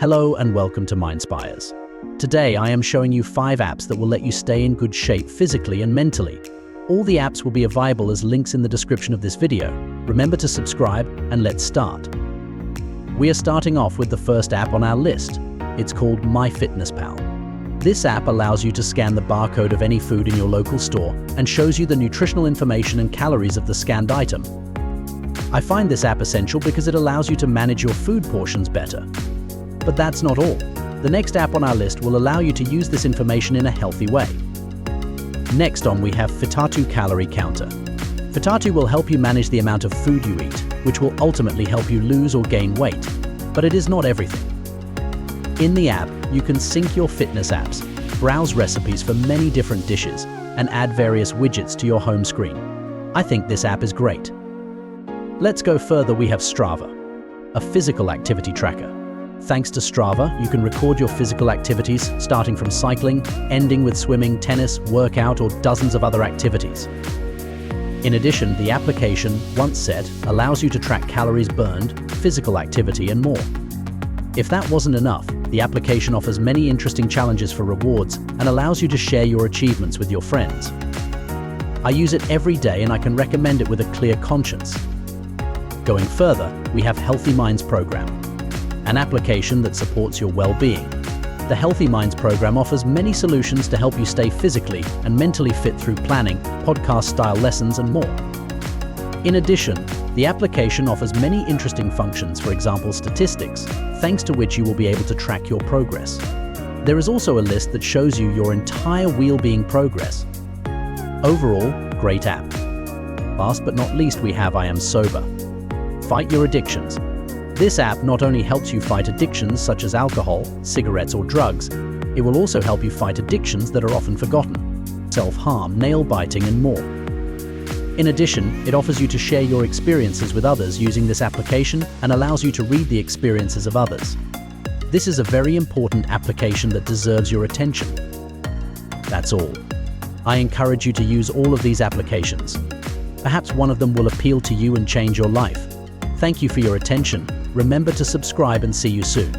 Hello and welcome to Mindspires. Today I am showing you 5 apps that will let you stay in good shape physically and mentally. All the apps will be available as links in the description of this video. Remember to subscribe and let's start. We are starting off with the first app on our list. It's called MyFitnessPal. This app allows you to scan the barcode of any food in your local store and shows you the nutritional information and calories of the scanned item. I find this app essential because it allows you to manage your food portions better. But that's not all. The next app on our list will allow you to use this information in a healthy way. Next on we have Fitatu Calorie Counter. Fitatu will help you manage the amount of food you eat, which will ultimately help you lose or gain weight. But it is not everything. In the app, you can sync your fitness apps, browse recipes for many different dishes, and add various widgets to your home screen. I think this app is great. Let's go further. We have Strava, a physical activity tracker. Thanks to Strava, you can record your physical activities, starting from cycling, ending with swimming, tennis, workout, or dozens of other activities. In addition, the application, once set, allows you to track calories burned, physical activity, and more. If that wasn't enough, the application offers many interesting challenges for rewards and allows you to share your achievements with your friends. I use it every day and I can recommend it with a clear conscience. Going further, we have Healthy Minds program, an application that supports your well-being. The Healthy Minds program offers many solutions to help you stay physically and mentally fit through planning, podcast-style lessons, and more. In addition, the application offers many interesting functions, for example statistics, thanks to which you will be able to track your progress. There is also a list that shows you your entire well-being progress. Overall, great app. Last but not least, we have I Am Sober. Fight your addictions. This app not only helps you fight addictions such as alcohol, cigarettes, or drugs, it will also help you fight addictions that are often forgotten: self-harm, nail biting, and more. In addition, it offers you to share your experiences with others using this application and allows you to read the experiences of others. This is a very important application that deserves your attention. That's all. I encourage you to use all of these applications. Perhaps one of them will appeal to you and change your life. Thank you for your attention. Remember to subscribe and see you soon.